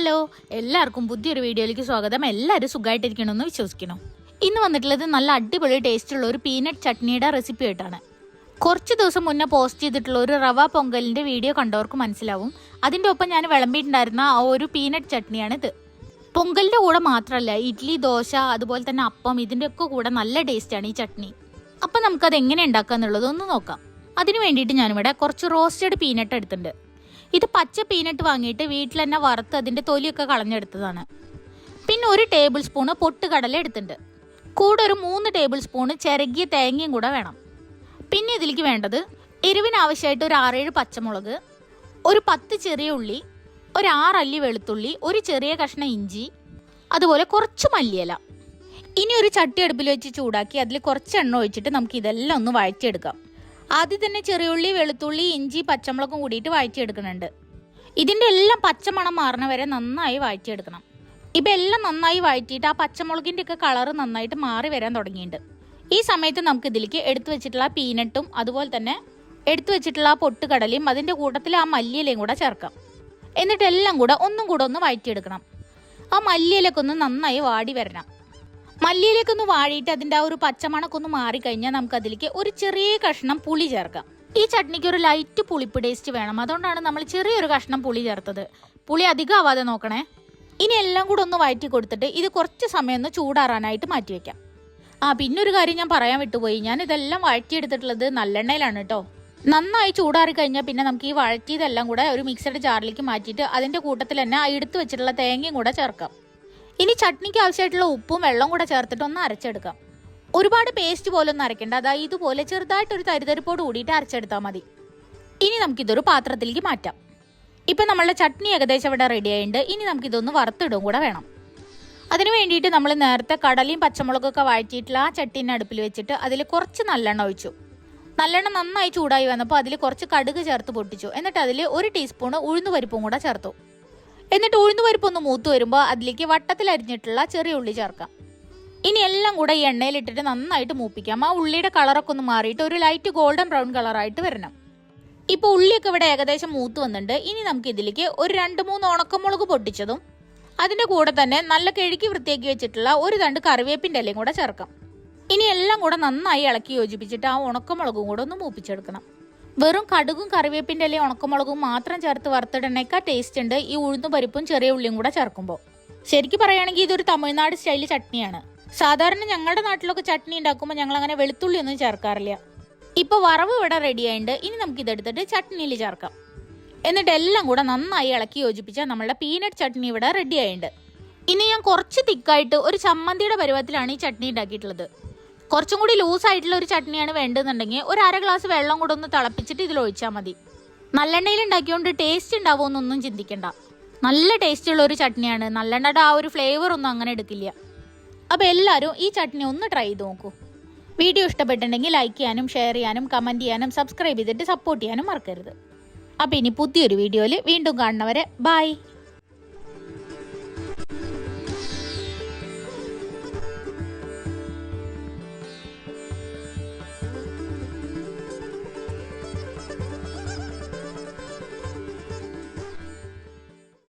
Hello, എല്ലാവർക്കും പുതിയൊരു വീഡിയോയിലേക്ക് സ്വാഗതം. എല്ലാവരും സുഖമായിട്ടിരിക്കണമെന്ന് വിശ്വസിക്കണം. ഇന്ന് വന്നിട്ടുള്ളത് നല്ല അടിപൊളി ടേസ്റ്റുള്ള ഒരു പീനട്ട് ചട്നിയുടെ റെസിപ്പി ആയിട്ടാണ്. കുറച്ച് ദിവസം മുന്നേ പോസ്റ്റ് ചെയ്തിട്ടുള്ള ഒരു റവ പൊങ്കലിൻ്റെ വീഡിയോ കണ്ടവർക്ക് മനസ്സിലാവും. അതിൻ്റെ ഒപ്പം ഞാൻ വിളമ്പിയിട്ടുണ്ടായിരുന്ന ആ ഒരു പീനട്ട് ചട്നിയാണിത്. പൊങ്കലിൻ്റെ കൂടെ മാത്രമല്ല, ഇഡ്ഡലി, ദോശ, അതുപോലെ തന്നെ അപ്പം, ഇതിൻ്റെയൊക്കെ കൂടെ നല്ല ടേസ്റ്റാണ് ഈ ചട്നി. അപ്പം നമുക്കത് എങ്ങനെ ഉണ്ടാക്കുക എന്നുള്ളതൊന്ന് നോക്കാം. അതിന് വേണ്ടിയിട്ട് ഞാനിവിടെ കുറച്ച് റോസ്റ്റഡ് പീനട്ട് എടുത്തിട്ടുണ്ട്. ഇത് പച്ച പീനട്ട് വാങ്ങിയിട്ട് വീട്ടിൽ തന്നെ വറുത്ത് അതിൻ്റെ തൊലിയൊക്കെ കളഞ്ഞെടുത്തതാണ്. പിന്നെ 1 ടേബിൾ സ്പൂണ് പൊട്ടുകടല എടുത്തിട്ടുണ്ട്. കൂടെ ഒരു 3 ടേബിൾ സ്പൂണ് ചിരകിയ തേങ്ങയും കൂടെ വേണം. പിന്നെ ഇതിലേക്ക് വേണ്ടത് എരിവിന് ആവശ്യമായിട്ട് ഒരു 6-7 പച്ചമുളക്, ഒരു 10 ചെറിയ ഉള്ളി, ഒരു 6 അല്ലി വെളുത്തുള്ളി, ഒരു ചെറിയ കഷ്ണം ഇഞ്ചി, അതുപോലെ കുറച്ച് മല്ലിയില. ഇനി ഒരു ചട്ടി അടുപ്പിൽ വെച്ച് ചൂടാക്കി അതിൽ കുറച്ച് എണ്ണ ഒഴിച്ചിട്ട് നമുക്ക് ഇതെല്ലാം ഒന്ന് വഴറ്റിയെടുക്കാം. ആദ്യം തന്നെ ചെറിയുള്ളി, വെളുത്തുള്ളി, ഇഞ്ചി, പച്ചമുളകും കൂടിയിട്ട് വഴറ്റിയെടുക്കുന്നുണ്ട്. ഇതിൻ്റെ എല്ലാം പച്ചമണം മാറണ വരെ നന്നായി വഴറ്റിയെടുക്കണം. ഇപ്പം എല്ലാം നന്നായി വഴറ്റിയിട്ട് ആ പച്ചമുളകിൻ്റെ ഒക്കെ കളറ് നന്നായിട്ട് മാറി വരാൻ തുടങ്ങിയിട്ടുണ്ട്. ഈ സമയത്ത് നമുക്ക് ഇതിലേക്ക് എടുത്തു വെച്ചിട്ടുള്ള പീനട്ടും അതുപോലെ തന്നെ എടുത്തു വെച്ചിട്ടുള്ള ആ പൊട്ടുകടലയും അതിൻ്റെ കൂട്ടത്തിൽ ആ മല്ലിയിലയും കൂടെ ചേർക്കാം. എന്നിട്ട് എല്ലാം കൂടെ ഒന്നും കൂടെ ഒന്ന് വഴറ്റിയെടുക്കണം. ആ മല്ലിയിലൊക്കെ ഒന്ന് നന്നായി വാടി വരണം. മല്ലിയിലേക്ക് ഒന്ന് വാടിയിട്ട് അതിൻ്റെ ആ ഒരു പച്ചമണക്കൊന്ന് ഒന്ന് മാറിക്കഴിഞ്ഞാൽ നമുക്ക് അതിലേക്ക് ഒരു ചെറിയ കഷ്ണം പുളി ചേർക്കാം. ഈ ചട്നിക്ക് ഒരു ലൈറ്റ് പുളിപ്പ് ടേസ്റ്റ് വേണം, അതുകൊണ്ടാണ് നമ്മൾ ചെറിയൊരു കഷ്ണം പുളി ചേർത്തത്. പുളി അധികം ആവാതെ നോക്കണേ. ഇനി എല്ലാം കൂടെ ഒന്ന് വഴറ്റി കൊടുത്തിട്ട് ഇത് കുറച്ച് സമയം ഒന്ന് ചൂടാറാനായിട്ട് മാറ്റി വെക്കാം. പിന്നെ ഒരു കാര്യം ഞാൻ പറയാൻ വിട്ടുപോയി. ഞാൻ ഇതെല്ലാം വഴറ്റിയെടുത്തിട്ടുള്ളത് നല്ലെണ്ണയിലാണ് കേട്ടോ. നന്നായി ചൂടാറി കഴിഞ്ഞാൽ പിന്നെ നമുക്ക് ഈ വഴറ്റിയതെല്ലാം കൂടെ ഒരു മിക്സഡ് ജാറിലേക്ക് മാറ്റിയിട്ട് അതിൻ്റെ കൂട്ടത്തിൽ തന്നെ എടുത്തു വെച്ചിട്ടുള്ള തേങ്ങയും കൂടെ ചേർക്കാം. ഇനി ചട്നിക്ക് ആവശ്യമായിട്ടുള്ള ഉപ്പും വെള്ളം കൂടെ ചേർത്തിട്ട് ഒന്ന് അരച്ചെടുക്കാം. ഒരുപാട് പേസ്റ്റ് പോലെ ഒന്നും അരയ്ക്കേണ്ട, അതായത് ഇതുപോലെ ചെറുതായിട്ടൊരു തരിതരിപ്പോട് കൂടിയിട്ട് അരച്ചെടുത്താൽ മതി. ഇനി നമുക്കിതൊരു പാത്രത്തിലേക്ക് മാറ്റാം. ഇപ്പം നമ്മളുടെ ചട്നി ഏകദേശം ഇവിടെ റെഡി ആയിട്ടുണ്ട്. ഇനി നമുക്കിതൊന്ന് വറുത്തിടും കൂടെ വേണം. അതിന് വേണ്ടിയിട്ട് നമ്മൾ നേരത്തെ കടലയും പച്ചമുളകൊക്കെ വഴറ്റിയിട്ടുള്ള ആ ചട്ടീനെ അടുപ്പിൽ വെച്ചിട്ട് അതിൽ കുറച്ച് നല്ലെണ്ണ ഒഴിച്ചു. നല്ലെണ്ണ നന്നായി ചൂടായി വന്നപ്പോൾ അതിൽ കുറച്ച് കടുക് ചേർത്ത് പൊട്ടിച്ചു. എന്നിട്ട് അതിൽ 1 ടീസ്പൂൺ ഉഴുന്നുപരിപ്പും കൂടെ ചേർത്തു. എന്നിട്ട് ഉഴുന്നുപരിപ്പൊന്ന് മൂത്ത് വരുമ്പോൾ അതിലേക്ക് വട്ടത്തിൽ അരിഞ്ഞിട്ടുള്ള ചെറിയ ഉള്ളി ചേർക്കാം. ഇനി എല്ലാം കൂടെ ഈ എണ്ണയിലിട്ടിട്ട് നന്നായിട്ട് മൂപ്പിക്കാം. ആ ഉള്ളിയുടെ കളറൊക്കെ ഒന്ന് മാറിയിട്ട് ഒരു ലൈറ്റ് ഗോൾഡൻ ബ്രൗൺ കളറായിട്ട് വരണം. ഇപ്പോൾ ഉള്ളിയൊക്കെ ഇവിടെ ഏകദേശം മൂത്ത് വന്നിട്ടുണ്ട്. ഇനി നമുക്ക് ഇതിലേക്ക് ഒരു 2-3 ഉണക്കമുളക് പൊട്ടിച്ചതും അതിൻ്റെ കൂടെ തന്നെ നല്ല കഴുകി വൃത്തിയാക്കി വെച്ചിട്ടുള്ള ഒരു തണ്ട് കറിവേപ്പിൻ്റെ ഇലയും കൂടെ ചേർക്കാം. ഇനി എല്ലാം കൂടെ നന്നായി ഇളക്കി യോജിപ്പിച്ചിട്ട് ആ ഉണക്കമുളകും കൂടെ ഒന്ന് മൂപ്പിച്ചെടുക്കണം. വെറും കടുകും കറിവേപ്പിൻ്റെ ഇലയും ഉണക്കമുളകും മാത്രം ചേർത്ത് വറുത്തിടണേക്കാൾ ടേസ്റ്റ് ഉണ്ട് ഈ ഉഴുന്നുപരിപ്പും ചെറിയ ഉള്ളിയും കൂടെ ചേർക്കുമ്പോൾ. ശരിക്കും പറയുകയാണെങ്കിൽ ഇതൊരു തമിഴ്നാട് സ്റ്റൈൽ ചട്നിയാണ്. സാധാരണ ഞങ്ങളുടെ നാട്ടിലൊക്കെ ചട്നി ഉണ്ടാക്കുമ്പോൾ ഞങ്ങൾ അങ്ങനെ വെളുത്തുള്ളി ഒന്നും ചേർക്കാറില്ല. ഇപ്പോൾ വറവ് ഇവിടെ റെഡി ആയിട്ടുണ്ട്. ഇനി നമുക്ക് ഇതെടുത്തിട്ട് ചട്നിയിൽ ചേർക്കാം. എന്നിട്ട് എല്ലാം കൂടെ നന്നായി ഇളക്കി യോജിപ്പിച്ചാൽ നമ്മളുടെ പീനട്ട് ചട്നി ഇവിടെ റെഡി ആയിട്ടുണ്ട്. ഇനി ഞാൻ കുറച്ച് തിക്കായിട്ട് ഒരു ചമ്മന്തിയുടെ പരുവത്തിലാണ് ഈ ചട്നി ഉണ്ടാക്കിയിട്ടുള്ളത്. കുറച്ചും കൂടി ലൂസായിട്ടുള്ള ഒരു ചട്നിയാണ് വേണ്ടതെന്നുണ്ടെങ്കിൽ ഒരു 1/2 ഗ്ലാസ് വെള്ളം കൂടെ ഒന്ന് തിളപ്പിച്ചിട്ട് ഇതിൽ ഒഴിച്ചാൽ മതി. നല്ലെണ്ണയിൽ ഉണ്ടാക്കിയോണ്ട് ടേസ്റ്റ് ഉണ്ടാവുമെന്നൊന്നും ചിന്തിക്കണ്ട. നല്ല ടേസ്റ്റുള്ള ഒരു ചട്നിയാണ്. നല്ലെണ്ണയുടെ ആ ഒരു ഫ്ലേവർ ഒന്നും അങ്ങനെ എടുക്കില്ല. അപ്പോൾ എല്ലാവരും ഈ ചട്നി ഒന്ന് ട്രൈ ചെയ്ത് നോക്കൂ. വീഡിയോ ഇഷ്ടപ്പെട്ടിട്ടുണ്ടെങ്കിൽ ലൈക്ക് ചെയ്യാനും ഷെയർ ചെയ്യാനും കമൻറ്റ് ചെയ്യാനും സബ്സ്ക്രൈബ് ചെയ്തിട്ട് സപ്പോർട്ട് ചെയ്യാനും മറക്കരുത്. അപ്പോൾ ഇനി പുതിയൊരു വീഡിയോയിൽ വീണ്ടും കാണുന്നവരെ ബൈ.